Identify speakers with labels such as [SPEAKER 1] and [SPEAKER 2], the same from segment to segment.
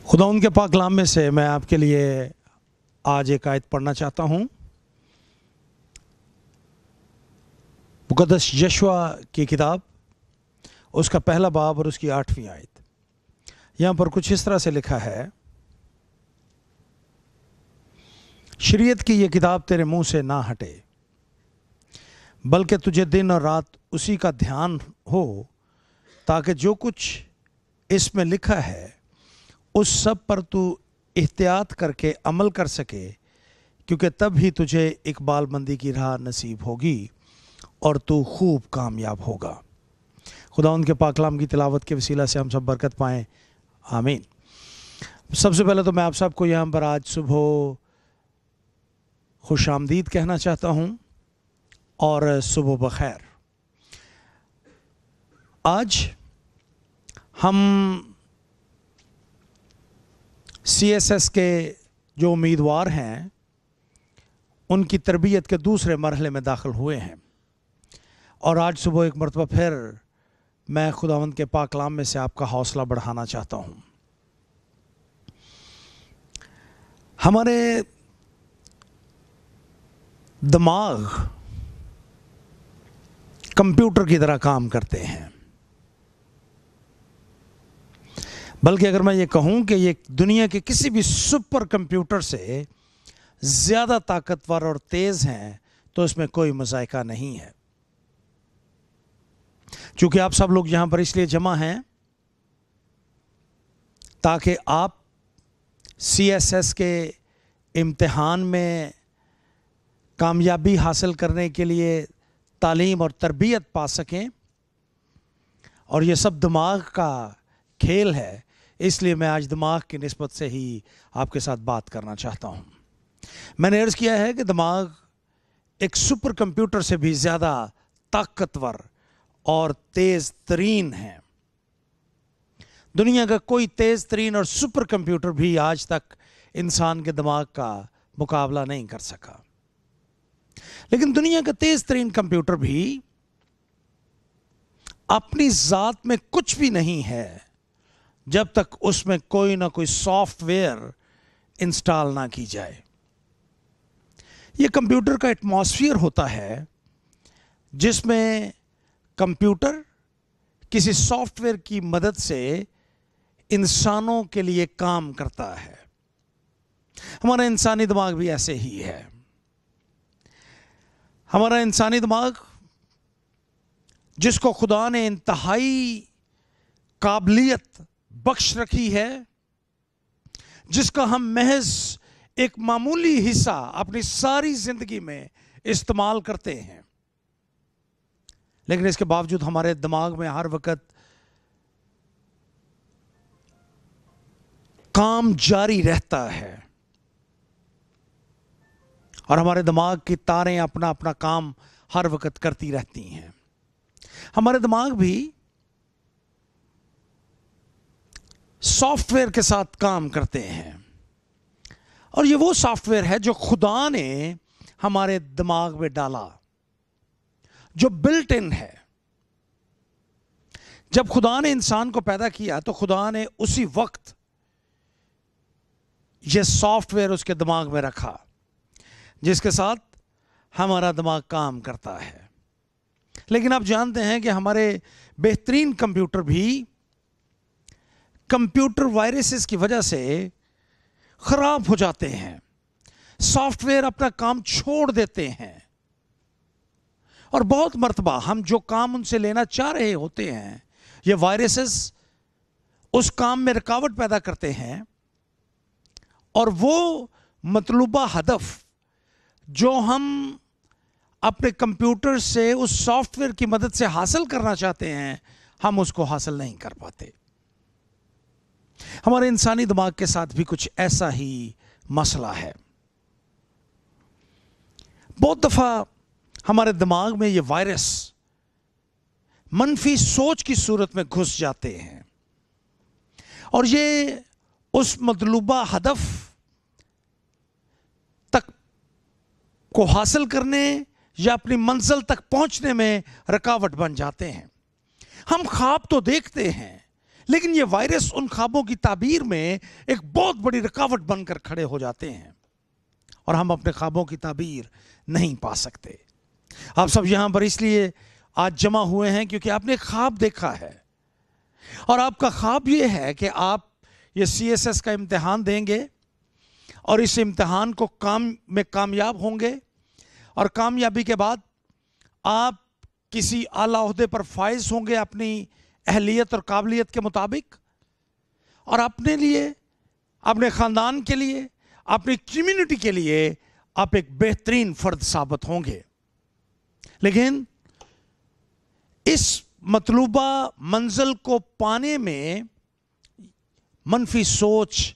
[SPEAKER 1] خداوند کے پاک کلام میں سے میں آپ کے لیے آج ایک آیت پڑھنا چاہتا ہوں۔ مقدس یشوع کی کتاب، اس کا پہلا باب اور اس کی 8ویں آیت۔ یہاں پر کچھ اس طرح سے لکھا ہے: شریعت کی یہ کتاب تیرے منہ سے نہ ہٹے، بلکہ تجھے دن اور رات اسی کا دھیان ہو، تاکہ جو کچھ اس میں لکھا ہے اس سب پر تو احتیاط کر کے عمل کر سکے، کیونکہ تب ہی تجھے اقبال مندی کی راہ نصیب ہوگی اور تو خوب کامیاب ہوگا۔ خداوند کے پاک کلام کی تلاوت کے وسیلہ سے ہم سب برکت پائیں، آمین۔ سب سے پہلے تو میں آپ سب کو یہاں پر آج صبح خوش آمدید کہنا چاہتا ہوں اور صبح بخیر۔ آج ہم CSS کے جو امیدوار ہیں ان کی تربیت کے دوسرے مرحلے میں داخل ہوئے ہیں، اور آج صبح ایک مرتبہ پھر میں خداوند کے پاک کلام میں سے آپ کا حوصلہ بڑھانا چاہتا ہوں۔ ہمارے دماغ کمپیوٹر کی طرح کام کرتے ہیں، بلکہ اگر میں یہ کہوں کہ یہ دنیا کے کسی بھی سپر کمپیوٹر سے زیادہ طاقتور اور تیز ہیں تو اس میں کوئی مذائقہ نہیں ہے۔ چونکہ آپ سب لوگ یہاں پر اس لیے جمع ہیں تاکہ آپ CSS کے امتحان میں کامیابی حاصل کرنے کے لیے تعلیم اور تربیت پا سکیں، اور یہ سب دماغ کا کھیل ہے۔ اس لیے میں آج دماغ کی نسبت سے ہی آپ کے ساتھ بات کرنا چاہتا ہوں۔ میں نے عرض کیا ہے کہ دماغ ایک سپر کمپیوٹر سے بھی زیادہ طاقتور اور تیز ترین ہے۔ دنیا کا کوئی تیز ترین اور سپر کمپیوٹر بھی آج تک انسان کے دماغ کا مقابلہ نہیں کر سکا۔ لیکن دنیا کا تیز ترین کمپیوٹر بھی اپنی ذات میں کچھ بھی نہیں ہے جب تک اس میں کوئی نہ کوئی سافٹ ویئر انسٹال نہ کی جائے۔ یہ کمپیوٹر کا ایٹماسفیئر ہوتا ہے جس میں کمپیوٹر کسی سافٹ ویئر کی مدد سے انسانوں کے لیے کام کرتا ہے۔ ہمارا انسانی دماغ بھی ایسے ہی ہے۔ ہمارا انسانی دماغ، جس کو خدا نے انتہائی قابلیت بخش رکھی ہے، جس کا ہم محض ایک معمولی حصہ اپنی ساری زندگی میں استعمال کرتے ہیں، لیکن اس کے باوجود ہمارے دماغ میں ہر وقت کام جاری رہتا ہے، اور ہمارے دماغ کی تاریں اپنا اپنا کام ہر وقت کرتی رہتی ہیں۔ ہمارے دماغ بھی سافٹ ویئر کے ساتھ کام کرتے ہیں، اور یہ وہ سافٹ ویئر ہے جو خدا نے ہمارے دماغ میں ڈالا، جو بلٹ ان ہے۔ جب خدا نے انسان کو پیدا کیا تو خدا نے اسی وقت یہ سافٹ ویئر اس کے دماغ میں رکھا جس کے ساتھ ہمارا دماغ کام کرتا ہے۔ لیکن آپ جانتے ہیں کہ ہمارے بہترین کمپیوٹر بھی کمپیوٹر وائرسز کی وجہ سے خراب ہو جاتے ہیں، سافٹ ویئر اپنا کام چھوڑ دیتے ہیں، اور بہت مرتبہ ہم جو کام ان سے لینا چاہ رہے ہوتے ہیں، یہ وائرسز اس کام میں رکاوٹ پیدا کرتے ہیں، اور وہ مطلوبہ ہدف جو ہم اپنے کمپیوٹر سے اس سافٹ ویئر کی مدد سے حاصل کرنا چاہتے ہیں، ہم اس کو حاصل نہیں کر پاتے۔ ہمارے انسانی دماغ کے ساتھ بھی کچھ ایسا ہی مسئلہ ہے۔ بہت دفعہ ہمارے دماغ میں یہ وائرس منفی سوچ کی صورت میں گھس جاتے ہیں، اور یہ اس مطلوبہ ہدف تک کو حاصل کرنے یا اپنی منزل تک پہنچنے میں رکاوٹ بن جاتے ہیں۔ ہم خواب تو دیکھتے ہیں، لیکن یہ وائرس ان خوابوں کی تعبیر میں ایک بہت بڑی رکاوٹ بن کر کھڑے ہو جاتے ہیں اور ہم اپنے خوابوں کی تعبیر نہیں پا سکتے۔ آپ سب یہاں پر اس لیے آج جمع ہوئے ہیں کیونکہ آپ نے ایک خواب دیکھا ہے، اور آپ کا خواب یہ ہے کہ آپ یہ CSS کا امتحان دیں گے اور اس امتحان کو میں کامیاب ہوں گے، اور کامیابی کے بعد آپ کسی اعلیٰ عہدے پر فائز ہوں گے اپنی اہلیت اور قابلیت کے مطابق، اور اپنے لیے، اپنے خاندان کے لیے، اپنی کمیونٹی کے لیے آپ ایک بہترین فرد ثابت ہوں گے۔ لیکن اس مطلوبہ منزل کو پانے میں منفی سوچ،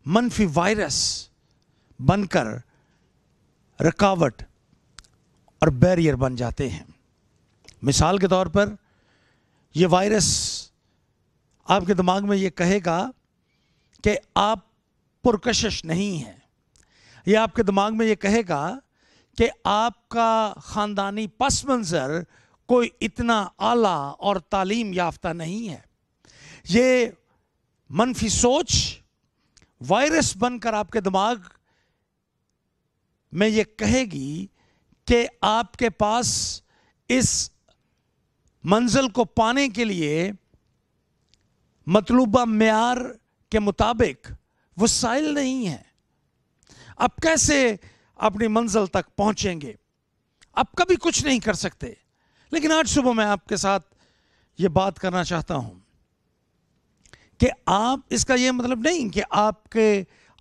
[SPEAKER 1] منفی وائرس بن کر رکاوٹ اور بیریئر بن جاتے ہیں۔ مثال کے طور پر یہ وائرس آپ کے دماغ میں یہ کہے گا کہ آپ پرکشش نہیں ہیں، یہ آپ کے دماغ میں یہ کہے گا کہ آپ کا خاندانی پس منظر کوئی اتنا اعلیٰ اور تعلیم یافتہ نہیں ہے۔ یہ منفی سوچ وائرس بن کر آپ کے دماغ میں یہ کہے گی کہ آپ کے پاس اس منزل کو پانے کے لیے مطلوبہ معیار کے مطابق وسائل نہیں ہیں، آپ کیسے اپنی منزل تک پہنچیں گے، آپ کبھی کچھ نہیں کر سکتے۔ لیکن آج صبح میں آپ کے ساتھ یہ بات کرنا چاہتا ہوں کہ آپ، اس کا یہ مطلب نہیں کہ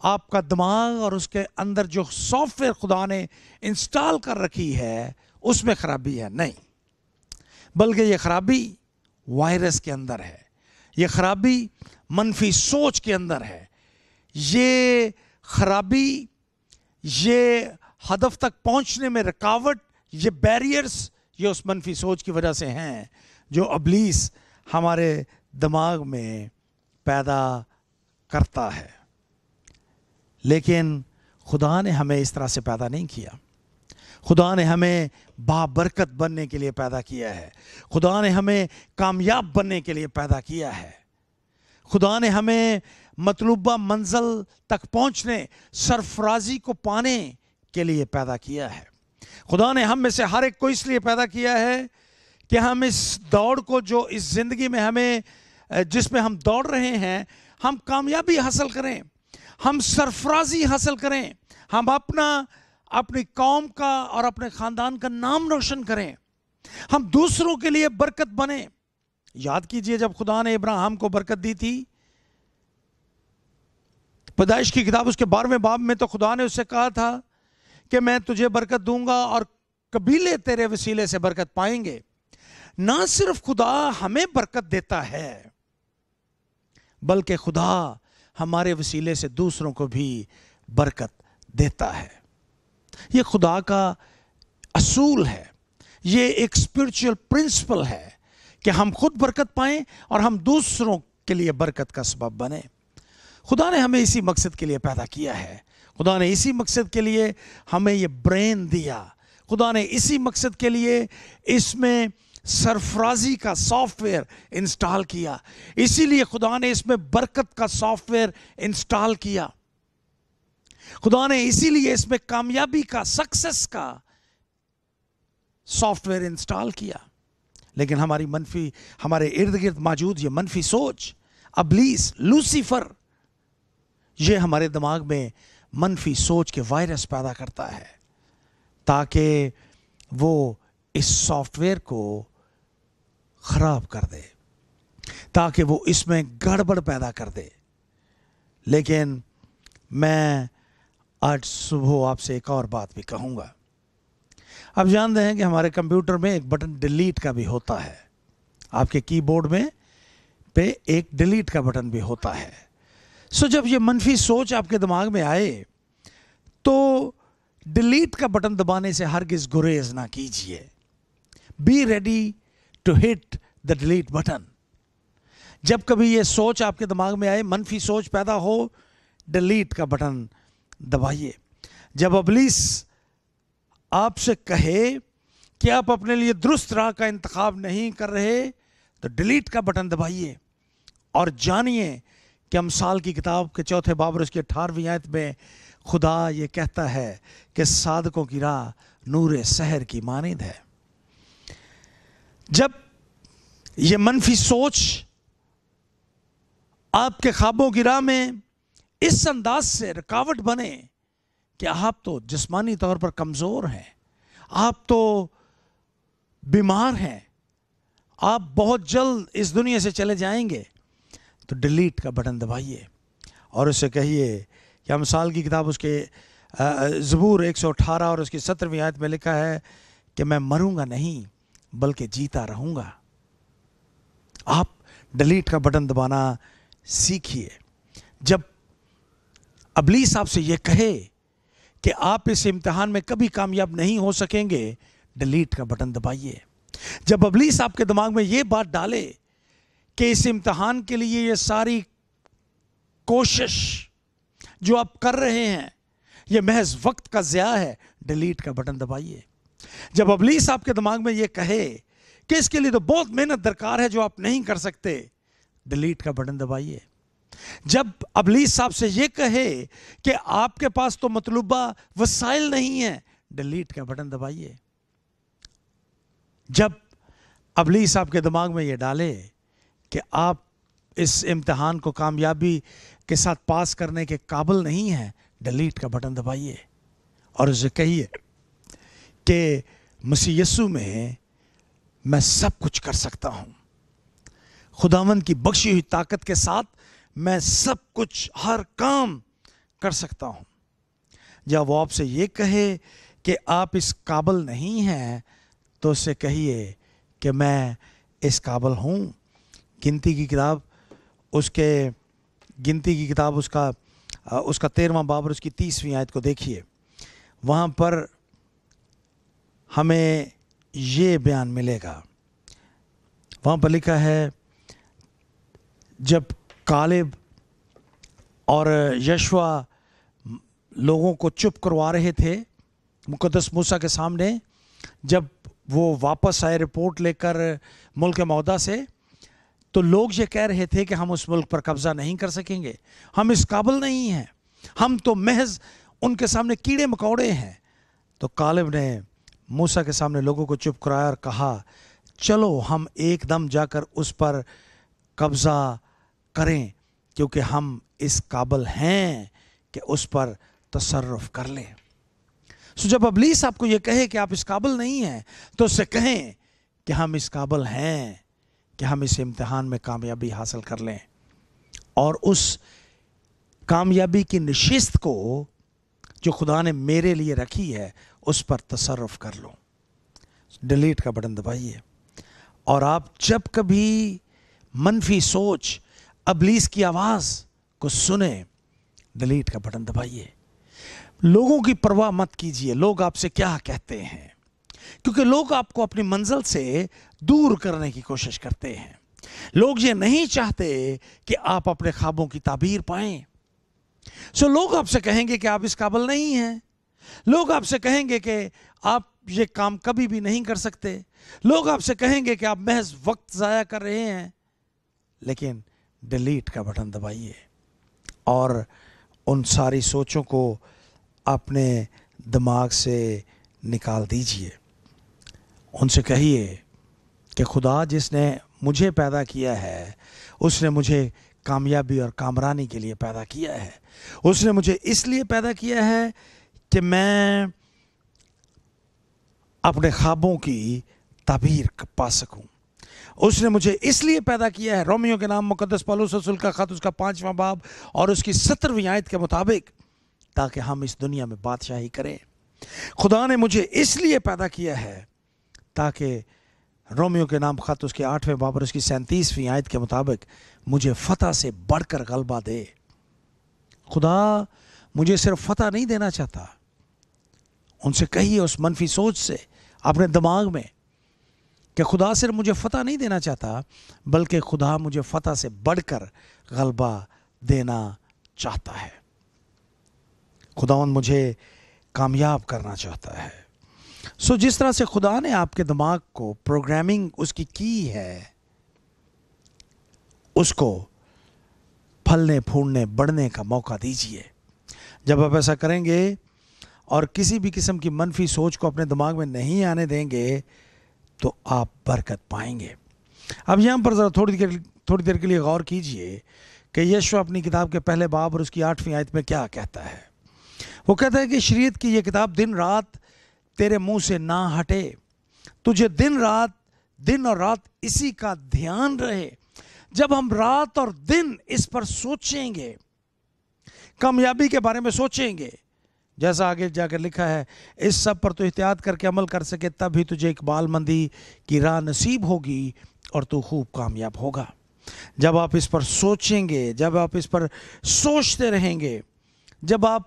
[SPEAKER 1] آپ کا دماغ اور اس کے اندر جو سافٹ ویئر خدا نے انسٹال کر رکھی ہے اس میں خرابی ہے، نہیں، بلکہ یہ خرابی وائرس کے اندر ہے، یہ خرابی منفی سوچ کے اندر ہے، یہ خرابی، یہ ہدف تک پہنچنے میں رکاوٹ، یہ بیریئرز، یہ اس منفی سوچ کی وجہ سے ہیں جو ابلیس ہمارے دماغ میں پیدا کرتا ہے۔ لیکن خدا نے ہمیں اس طرح سے پیدا نہیں کیا، خدا نے ہمیں بابرکت بننے کے لیے پیدا کیا ہے، خدا نے ہمیں کامیاب بننے کے لیے پیدا کیا ہے، خدا نے ہمیں مطلوبہ منزل تک پہنچنے، سرفرازی کو پانے کے لیے پیدا کیا ہے۔ خدا نے ہم میں سے ہر ایک کو اس لیے پیدا کیا ہے کہ ہم اس دوڑ کو، جو اس زندگی میں ہمیں، جس میں ہم دوڑ رہے ہیں، ہم کامیابی حاصل کریں، ہم سرفرازی حاصل کریں، ہم اپنی قوم کا اور اپنے خاندان کا نام روشن کریں، ہم دوسروں کے لیے برکت بنیں۔ یاد کیجئے جب خدا نے ابراہیم کو برکت دی تھی، پیدائش کی کتاب اس کے 12ویں باب میں، تو خدا نے اس سے کہا تھا کہ میں تجھے برکت دوں گا اور قبیلے تیرے وسیلے سے برکت پائیں گے۔ نہ صرف خدا ہمیں برکت دیتا ہے، بلکہ خدا ہمارے وسیلے سے دوسروں کو بھی برکت دیتا ہے۔ یہ خدا کا اصول ہے، یہ ایک اسپرچل پرنسپل ہے کہ ہم خود برکت پائیں اور ہم دوسروں کے لیے برکت کا سبب بنیں۔ خدا نے ہمیں اسی مقصد کے لیے پیدا کیا ہے، خدا نے اسی مقصد کے لیے ہمیں یہ برین دیا، خدا نے اسی مقصد کے لیے اس میں سرفرازی کا سافٹ ویئر انسٹال کیا، اسی لیے خدا نے اس میں برکت کا سافٹ ویئر انسٹال کیا، خدا نے اسی لیے اس میں کامیابی کا، سکسس کا سافٹ ویئر انسٹال کیا۔ لیکن ہمارے ارد گرد موجود یہ منفی سوچ، ابلیس، لوسیفر، یہ ہمارے دماغ میں منفی سوچ کے وائرس پیدا کرتا ہے تاکہ وہ اس سافٹ ویئر کو خراب کر دے، تاکہ وہ اس میں گڑبڑ پیدا کر دے۔ لیکن میں آج صبح آپ سے ایک اور بات بھی کہوں گا۔ آپ جانتے ہیں کہ ہمارے کمپیوٹر میں ایک بٹن ڈیلیٹ کا بھی ہوتا ہے، آپ کے کی بورڈ میں پہ ایک ڈیلیٹ کا بٹن بھی ہوتا ہے۔ جب یہ منفی سوچ آپ کے دماغ میں آئے تو ڈیلیٹ کا بٹن دبانے سے ہرگز گریز نہ کیجیے۔ Be ready to hit the delete button. جب کبھی یہ سوچ آپ کے دماغ میں آئے، منفی سوچ پیدا ہو، ڈیلیٹ کا بٹن دبائیے۔ جب ابلیس آپ سے کہے کہ آپ اپنے لیے درست راہ کا انتخاب نہیں کر رہے تو ڈیلیٹ کا بٹن دبائیے اور جانیے کہ امثال کی کتاب کے 4 باب اور اس کی 18ویں آیت میں خدا یہ کہتا ہے کہ صادقوں کی راہ نور سحر کی مانند ہے۔ جب یہ منفی سوچ آپ کے خوابوں کی راہ میں اس انداز سے رکاوٹ بنے کہ آپ تو جسمانی طور پر کمزور ہیں، آپ تو بیمار ہیں، آپ بہت جلد اس دنیا سے چلے جائیں گے، تو ڈیلیٹ کا بٹن دبائیے اور اسے کہیے کہ امثال کی کتاب اس کے زبور 118 اور اس کی 17ویں آیت میں لکھا ہے کہ میں مروں گا نہیں بلکہ جیتا رہوں گا۔ آپ ڈیلیٹ کا بٹن دبانا سیکھیے۔ جب ابلیس آپ سے یہ کہے کہ آپ اس امتحان میں کبھی کامیاب نہیں ہو سکیں گے، ڈیلیٹ کا بٹن دبائیے۔ جب ابلیس آپ کے دماغ میں یہ بات ڈالے کہ اس امتحان کے لیے یہ ساری کوشش جو آپ کر رہے ہیں یہ محض وقت کا ضیاع ہے، ڈیلیٹ کا بٹن دبائیے۔ جب ابلیس آپ کے دماغ میں یہ کہے کہ اس کے لیے تو بہت محنت درکار ہے جو آپ نہیں کر سکتے، ڈیلیٹ کا بٹن دبائیے۔ جب ابلیس آپ سے یہ کہے کہ آپ کے پاس تو مطلوبہ وسائل نہیں ہیں، ڈیلیٹ کا بٹن دبائیے۔ جب ابلیس آپ کے دماغ میں یہ ڈالے کہ آپ اس امتحان کو کامیابی کے ساتھ پاس کرنے کے قابل نہیں ہیں، ڈیلیٹ کا بٹن دبائیے اور اسے کہیے کہ مسیح یسوع میں سب کچھ کر سکتا ہوں، خداوند کی بخشی ہوئی طاقت کے ساتھ میں سب کچھ ہر کام کر سکتا ہوں۔ جب وہ آپ سے یہ کہے کہ آپ اس قابل نہیں ہیں تو اسے کہیے کہ میں اس قابل ہوں۔ گنتی کی کتاب اس کا 13واں باب اور اس کی 30ویں آیت کو دیکھیے۔ وہاں پر ہمیں یہ بیان ملے گا، وہاں پر لکھا ہے جب کالب اور یشوع لوگوں کو چپ کروا رہے تھے مقدس موسیٰ کے سامنے، جب وہ واپس آئے رپورٹ لے کر ملک معدہ سے، تو لوگ یہ کہہ رہے تھے کہ ہم اس ملک پر قبضہ نہیں کر سکیں گے، ہم اس قابل نہیں ہیں، ہم تو محض ان کے سامنے کیڑے مکوڑے ہیں۔ تو کالب نے موسیٰ کے سامنے لوگوں کو چپ کرایا اور کہا چلو ہم ایک دم جا کر اس پر قبضہ کریں کیونکہ ہم اس قابل ہیں کہ اس پر تصرف کر لیں۔ سو جب ابلیس آپ کو یہ کہے کہ آپ اس قابل نہیں ہیں تو اس سے کہیں کہ ہم اس قابل ہیں کہ ہم اس امتحان میں کامیابی حاصل کر لیں اور اس کامیابی کی نشست کو جو خدا نے میرے لیے رکھی ہے اس پر تصرف کر لوں۔ ڈیلیٹ کا بٹن دبائیے اور آپ جب کبھی منفی سوچ ابلیس کی آواز کو سنیں، ڈیلیٹ کا بٹن دبائیے۔ لوگوں کی پرواہ مت کیجیے لوگ آپ سے کیا کہتے ہیں، کیونکہ لوگ آپ کو اپنی منزل سے دور کرنے کی کوشش کرتے ہیں۔ لوگ یہ نہیں چاہتے کہ آپ اپنے خوابوں کی تعبیر پائیں۔ سو لوگ آپ سے کہیں گے کہ آپ اس قابل نہیں ہیں، لوگ آپ سے کہیں گے کہ آپ یہ کام کبھی بھی نہیں کر سکتے، لوگ آپ سے کہیں گے کہ آپ محض وقت ضائع کر رہے ہیں۔ لیکن ڈیلیٹ کا بٹن دبائیے اور ان ساری سوچوں کو اپنے دماغ سے نکال دیجئے۔ ان سے کہیے کہ خدا جس نے مجھے پیدا کیا ہے اس نے مجھے کامیابی اور کامرانی کے لیے پیدا کیا ہے، اس نے مجھے اس لیے پیدا کیا ہے کہ میں اپنے خوابوں کی تعبیر پا سکوں، اس نے مجھے اس لیے پیدا کیا ہے، رومیو کے نام مقدس پولس رسول کا خط اس کا 5واں باب اور اس کی 17ویں آیت کے مطابق، تاکہ ہم اس دنیا میں بادشاہی کریں۔ خدا نے مجھے اس لیے پیدا کیا ہے تاکہ رومیو کے نام خط اس کے 8ویں باب اور اس کی 37ویں آیت کے مطابق مجھے فتح سے بڑھ کر غلبہ دے۔ خدا مجھے صرف فتح نہیں دینا چاہتا۔ ان سے کہیے اس منفی سوچ سے اپنے دماغ میں کہ خدا صرف مجھے فتح نہیں دینا چاہتا بلکہ خدا مجھے فتح سے بڑھ کر غلبہ دینا چاہتا ہے۔ خداوند مجھے کامیاب کرنا چاہتا ہے۔ سو جس طرح سے خدا نے آپ کے دماغ کو پروگرامنگ اس کی ہے، اس کو پھلنے پھولنے بڑھنے کا موقع دیجیے۔ جب آپ ایسا کریں گے اور کسی بھی قسم کی منفی سوچ کو اپنے دماغ میں نہیں آنے دیں گے تو آپ برکت پائیں گے۔ اب یہاں پر ذرا تھوڑی دیر کے لیے غور کیجئے کہ یشوع اپنی کتاب کے پہلے باب اور اس کی 8ویں آیت میں کیا کہتا ہے۔ وہ کہتا ہے کہ شریعت کی یہ کتاب دن رات تیرے منہ سے نہ ہٹے، تجھے دن اور رات اسی کا دھیان رہے۔ جب ہم رات اور دن اس پر سوچیں گے، کامیابی کے بارے میں سوچیں گے، جیسا آگے جا کر لکھا ہے، اس سب پر تو احتیاط کر کے عمل کر سکے، تب ہی تجھے اقبال مندی کی راہ نصیب ہوگی اور تو خوب کامیاب ہوگا۔ جب آپ اس پر سوچیں گے، جب آپ اس پر سوچتے رہیں گے، جب آپ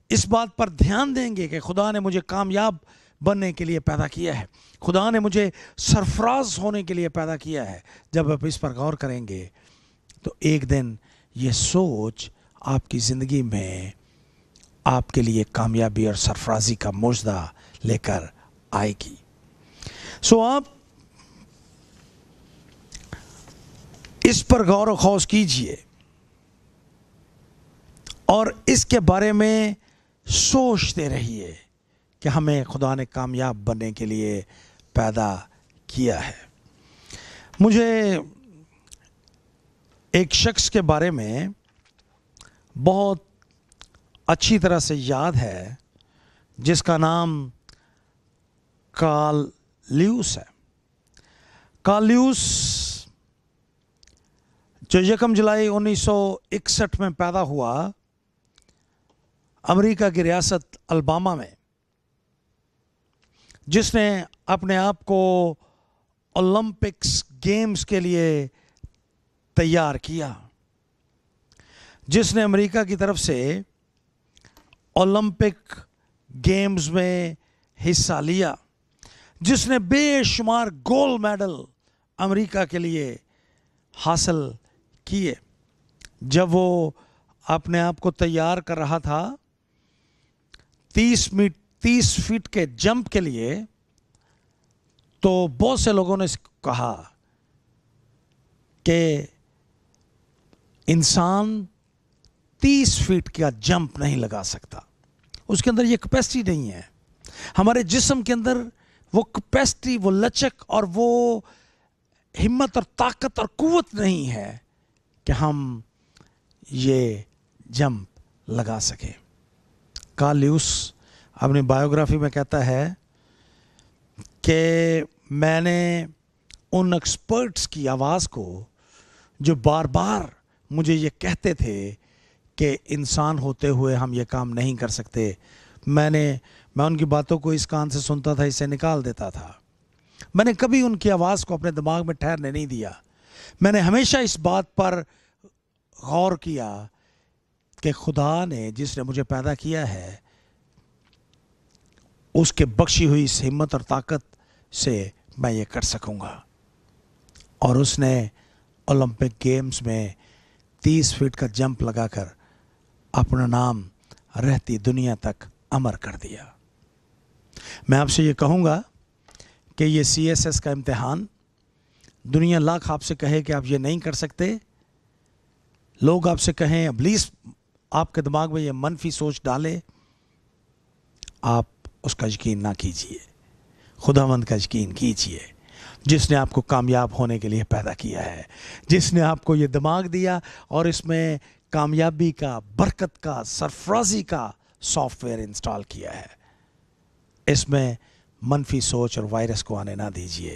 [SPEAKER 1] اس بات پر دھیان دیں گے کہ خدا نے مجھے کامیاب بننے کے لیے پیدا کیا ہے، خدا نے مجھے سرفراز ہونے کے لیے پیدا کیا ہے، جب آپ اس پر غور کریں گے تو ایک دن یہ سوچ آپ کی زندگی میں آپ کے لیے کامیابی اور سرفرازی کا معجزہ لے کر آئے گی۔ آپ اس پر غور و خوض کیجئے اور اس کے بارے میں سوچتے رہیے کہ ہمیں خدا نے کامیاب بننے کے لیے پیدا کیا ہے۔ مجھے ایک شخص کے بارے میں بہت اچھی طرح سے یاد ہے جس کا نام کارل لیوس ہے۔ کارل لیوس جو 1 جولائی 1961 میں پیدا ہوا امریکہ کی ریاست الاباما میں، جس نے اپنے آپ کو اولمپکس گیمز کے لیے تیار کیا، جس نے امریکہ کی طرف سے اولمپک گیمز میں حصہ لیا، جس نے بے شمار گولڈ میڈل امریکہ کے لیے حاصل کیے۔ جب وہ اپنے آپ کو تیار کر رہا تھا 30 فٹ کے جمپ کے لیے، تو بہت سے لوگوں نے کہا کہ انسان 30 فٹ کا جمپ نہیں لگا سکتا، اس کے اندر یہ کیپیسٹی نہیں ہے، ہمارے جسم کے اندر وہ کیپیسٹی، وہ لچک اور وہ ہمت اور طاقت اور قوت نہیں ہے کہ ہم یہ جمپ لگا سکیں۔ کارل لیوس اپنی بائیوگرافی میں کہتا ہے کہ میں نے ان ایکسپرٹس کی آواز کو جو بار بار مجھے یہ کہتے تھے کہ انسان ہوتے ہوئے ہم یہ کام نہیں کر سکتے، میں ان کی باتوں کو اس کان سے سنتا تھا، اسے نکال دیتا تھا۔ میں نے کبھی ان کی آواز کو اپنے دماغ میں ٹھہرنے نہیں دیا۔ میں نے ہمیشہ اس بات پر غور کیا کہ خدا نے جس نے مجھے پیدا کیا ہے اس کے بخشی ہوئی اس ہمت اور طاقت سے میں یہ کر سکوں گا۔ اور اس نے اولمپک گیمز میں 30 فٹ کا جمپ لگا کر اپنا نام رہتی دنیا تک امر کر دیا۔ میں آپ سے یہ کہوں گا کہ یہ CSS کا امتحان، دنیا لاکھ آپ سے کہے کہ آپ یہ نہیں کر سکتے، لوگ آپ سے کہیں، ابلیس آپ کے دماغ میں یہ منفی سوچ ڈالے، آپ اس کا یقین نہ کیجیے، خداوند کا یقین کیجیے، جس نے آپ کو کامیاب ہونے کے لیے پیدا کیا ہے، جس نے آپ کو یہ دماغ دیا اور اس میں کامیابی کا، برکت کا، سرفرازی کا سافٹ ویئر انسٹال کیا ہے۔ اس میں منفی سوچ اور وائرس کو آنے نہ دیجیے۔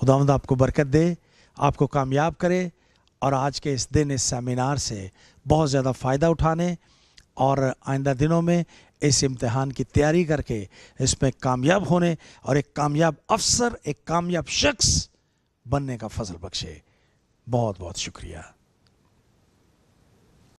[SPEAKER 1] خداوند آپ کو برکت دے، آپ کو کامیاب کرے، اور آج کے اس دن، اس سیمینار سے بہت زیادہ فائدہ اٹھانے اور آئندہ دنوں میں اس امتحان کی تیاری کر کے اس میں کامیاب ہونے اور ایک کامیاب افسر، ایک کامیاب شخص بننے کا فضل بخشے۔ بہت بہت شکریہ۔